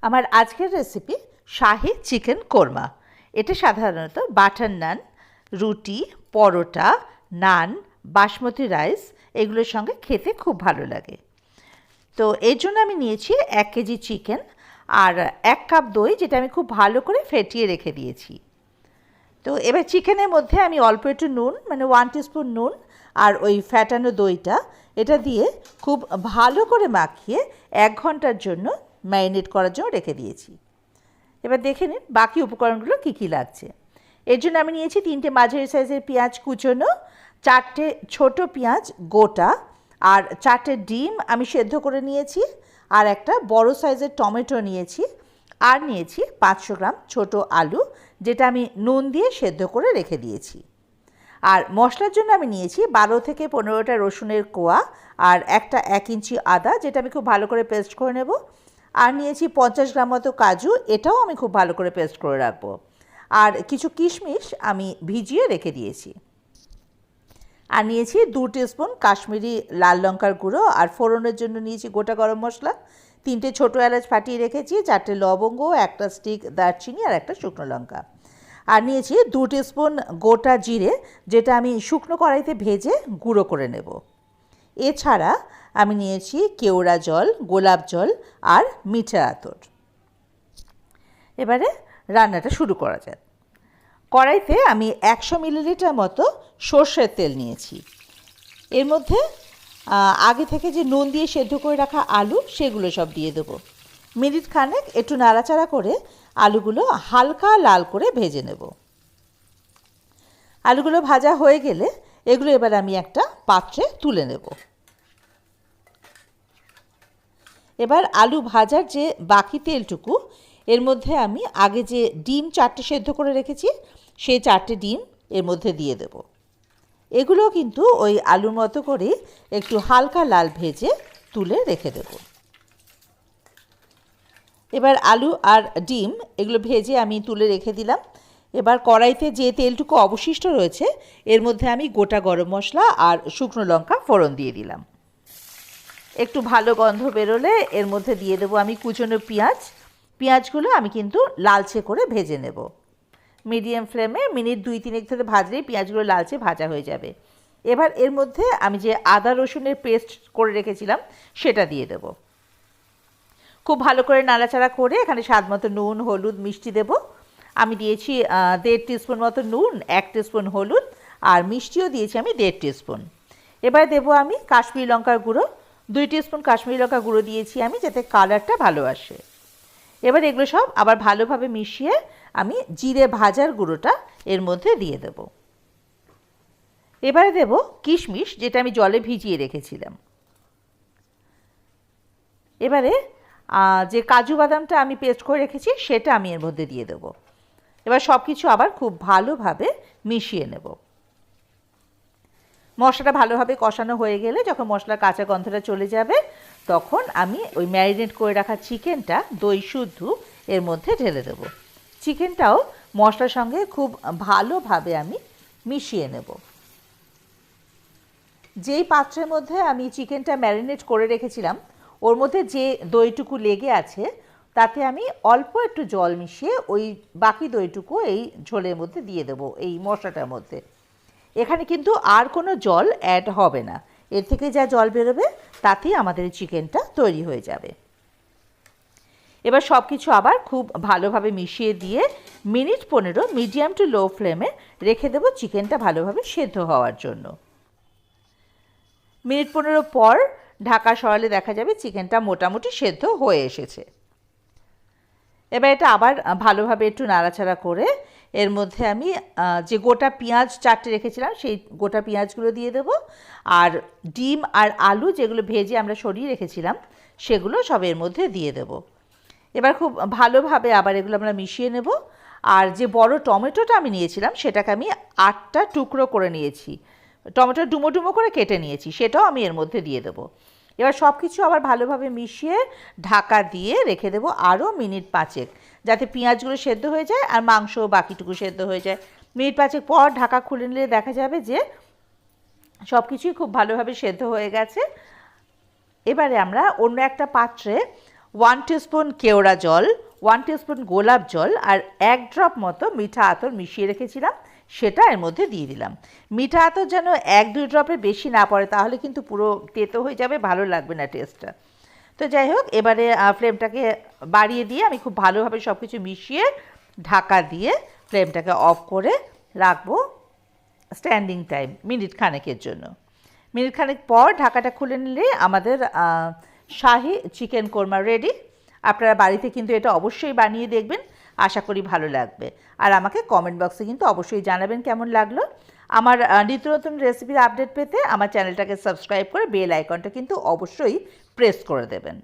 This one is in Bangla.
আমার আজকের রেসিপি শাহি চিকেন কোরমা। এটা সাধারণত বাটার নান, রুটি, পরোটা, নান, বাসমতি রাইস এগুলোর সঙ্গে খেতে খুব ভালো লাগে। তো এর জন্য আমি নিয়েছি 1 কেজি চিকেন আর 1 কাপ দই, যেটা আমি খুব ভালো করে ফেটিয়ে রেখে দিয়েছি। তো এবার চিকেনের মধ্যে আমি অল্প একটু নুন, মানে 1 টিস্পুন নুন আর ওই ফ্যাটানো দইটা, এটা দিয়ে খুব ভালো করে মাখিয়ে 1 ঘন্টার জন্য ম্যারিনেট করার জন্য রেখে দিয়েছি। এবার দেখে নিন বাকি উপকরণগুলো কী কী লাগছে। এর জন্য আমি নিয়েছি 3টে মাঝারি সাইজের পেঁয়াজ কুচোনো, 4টে ছোট পেঁয়াজ গোটা, আর 4টে ডিম আমি সেদ্ধ করে নিয়েছি, আর একটা বড় সাইজের টমেটো নিয়েছি, আর নিয়েছি 500 গ্রাম ছোট আলু, যেটা আমি নুন দিয়ে সেদ্ধ করে রেখে দিয়েছি। আর মশলার জন্য আমি নিয়েছি 12 থেকে 15টা রসুনের কোয়া আর একটা 1 ইঞ্চি আদা, যেটা আমি খুব ভালো করে পেস্ট করে নেব। আর নিয়েছি 50 গ্রাম মতো কাজু, এটাও আমি খুব ভালো করে পেস্ট করে রাখবো। আর কিছু কিশমিশ আমি ভিজিয়ে রেখে দিয়েছি। আর নিয়েছি 2 টিস্পুন কাশ্মীরি লাল লঙ্কার গুঁড়ো, আর ফোড়নের জন্য নিয়েছি গোটা গরম মশলা, 3টে ছোটো এলাচ ফাটিয়ে রেখেছি, 4টে লবঙ্গ, একটা স্টিক দারচিনি আর একটা শুকনো লঙ্কা। আর নিয়েছি 2 টিস্পুন গোটা জিরে, যেটা আমি শুকনো কড়াইতে ভেজে গুঁড়ো করে নেব। এছাড়া আমি নিয়েছি কেওড়া জল, গোলাপ জল আর মিঠা আতর। এবারে রান্নাটা শুরু করা যাক। কড়াইতে আমি 100 মিলিলিটার মতো সর্ষের তেল নিয়েছি। এর মধ্যে আগে থেকে যে নুন দিয়ে সেদ্ধ করে রাখা আলু, সেগুলো সব দিয়ে দেবো। মিনিট খানেক একটু নাড়াচাড়া করে আলুগুলো হালকা লাল করে ভেজে নেব। আলুগুলো ভাজা হয়ে গেলে এগুলো এবার আমি একটা পাত্রে তুলে নেব। এবার আলু ভাজার যে বাকি তেলটুকু, এর মধ্যে আমি আগে যে ডিম 4টে সেদ্ধ করে রেখেছি, সেই 4টে ডিম এর মধ্যে দিয়ে দেব। এগুলো কিন্তু ওই আলুর মতো করে একটু হালকা লাল ভেজে তুলে রেখে দেব। এবার আলু আর ডিম এগুলো ভেজে আমি তুলে রেখে দিলাম। এবার কড়াইতে যে তেলটুকু অবশিষ্ট রয়েছে, এর মধ্যে আমি গোটা গরম মশলা আর শুকনো লঙ্কা ফোড়ন দিয়ে দিলাম। একটু ভালো গন্ধ বেরোলে এর মধ্যে দিয়ে দেবো আমি কুচনো পেঁয়াজ। পেঁয়াজগুলো আমি কিন্তু লালচে করে ভেজে নেব। মিডিয়াম ফ্লেমে মিনিট 2-3 ধরে ভাজলেই পেঁয়াজগুলো লালচে ভাজা হয়ে যাবে। এবার এর মধ্যে আমি যে আদা রসুনের পেস্ট করে রেখেছিলাম, সেটা দিয়ে দেব। খুব ভালো করে নাড়াচাড়া করে এখানে স্বাদ মতো নুন, হলুদ, মিষ্টি দেব। আমি দিয়েছি 1.5 টিস্পুন মতো নুন, 1 টিস্পুন হলুদ, আর মিষ্টিও দিয়েছি আমি 1.5 টিস্পুন। এবার দেবো আমি কাশ্মীরি লঙ্কার গুঁড়ো, 2 টিস্পুন কাশ্মীরি লঙ্কা গুঁড়ো দিয়েছি আমি, যাতে কালারটা ভালো আসে। এবার এগুলো সব আবার ভালোভাবে মিশিয়ে আমি জিরে ভাজার গুঁড়োটা এর মধ্যে দিয়ে দেব। এবারে দেব কিশমিশ, যেটা আমি জলে ভিজিয়ে রেখেছিলাম। এবারে যে কাজু বাদামটা আমি পেস্ট করে রেখেছি, সেটা আমি এর মধ্যে দিয়ে দেব। এবার সব কিছু আবার খুব ভালোভাবে মিশিয়ে নেব। মশলাটা ভালোভাবে কষানো হয়ে গেলে, যখন মশলার কাঁচা গন্ধটা চলে যাবে, তখন আমি ওই ম্যারিনেট করে রাখা চিকেনটা দই শুদ্ধ এর মধ্যে ঢেলে দেব। চিকেনটাও মশলার সঙ্গে খুব ভালোভাবে আমি মিশিয়ে নেব। যেই পাত্রের মধ্যে আমি চিকেনটা ম্যারিনেট করে রেখেছিলাম, ওর মধ্যে যে দইটুকু লেগে আছে, তাতে আমি অল্প একটু জল মিশিয়ে ওই বাকি দইটুকু এই ঝোলের মধ্যে দিয়ে দেবো, এই মশলাটার মধ্যে। এখানে কিন্তু আর কোনো জল অ্যাড হবে না। এর থেকে যা জল বেরোবে তাতেই আমাদের চিকেনটা তৈরি হয়ে যাবে। এবার সব কিছু আবার খুব ভালোভাবে মিশিয়ে দিয়ে মিনিট 15 মিডিয়াম টু লো ফ্লেমে রেখে দেবো চিকেনটা ভালোভাবে সেদ্ধ হওয়ার জন্য। মিনিট 15 পর ঢাকা সরালে দেখা যাবে চিকেনটা মোটামুটি সেদ্ধ হয়ে এসেছে। এবার এটা আবার ভালোভাবে একটু নাড়াচাড়া করে এর মধ্যে আমি যে গোটা পেঁয়াজ 4টে রেখেছিলাম, সেই গোটা পেঁয়াজগুলো দিয়ে দেবো। আর ডিম আর আলু যেগুলো ভেজে আমরা সরিয়ে রেখেছিলাম, সেগুলো সব এর মধ্যে দিয়ে দেবো। এবার খুব ভালোভাবে আবার এগুলো আমরা মিশিয়ে নেব। আর যে বড় টমেটোটা আমি নিয়েছিলাম, সেটাকে আমি 8টা টুকরো করে নিয়েছি, টমেটো ডুমো ডুমো করে কেটে নিয়েছি, সেটাও আমি এর মধ্যে দিয়ে দেবো। এবার সব কিছু আবার ভালোভাবে মিশিয়ে ঢাকা দিয়ে রেখে দেবো আরও মিনিট 5, যাতে পেঁয়াজগুলো সেদ্ধ হয়ে যায় আর মাংস বাকিটুকু সেদ্ধ হয়ে যায়। মিনিট 5 পর ঢাকা খুলে নিলে দেখা যাবে যে সব কিছুই খুব ভালোভাবে সেদ্ধ হয়ে গেছে। এবারে আমরা অন্য একটা পাত্রে 1 টিস্পুন কেওড়া জল, 1 টিস্পুন গোলাপ জল আর 1 ড্রপ মতো মিঠা আতর মিশিয়ে রেখেছিলাম, সেটা এর মধ্যে দিয়ে দিলাম। মিঠা আতর যেন 1-2 ড্রপের বেশি না পড়ে, তাহলে কিন্তু পুরো তেতো হয়ে যাবে, ভালো লাগবে না টেস্টটা। তো যাই হোক, এবারে ফ্লেমটাকে বাড়িয়ে দিয়ে আমি খুব ভালোভাবে সব কিছু মিশিয়ে ঢাকা দিয়ে ফ্লেমটাকে অফ করে রাখবো স্ট্যান্ডিং টাইম মিনিট খানেকের জন্য। মিনিট খানেক পর ঢাকাটা খুলে নিলে আমাদের শাহি চিকেন কোরমা রেডি। আপনারা বাড়িতে কিন্তু এটা অবশ্যই বানিয়ে দেখবেন, আশা করি ভালো লাগবে। আর আমাকে কমেন্ট বক্সে কিন্তু অবশ্যই জানাবেন কেমন লাগলো। আমার নিত্য নতুন রেসিপির আপডেট পেতে আমার চ্যানেলটাকে সাবস্ক্রাইব করে বেল আইকনটা কিন্তু অবশ্যই প্রেস করে দেবেন।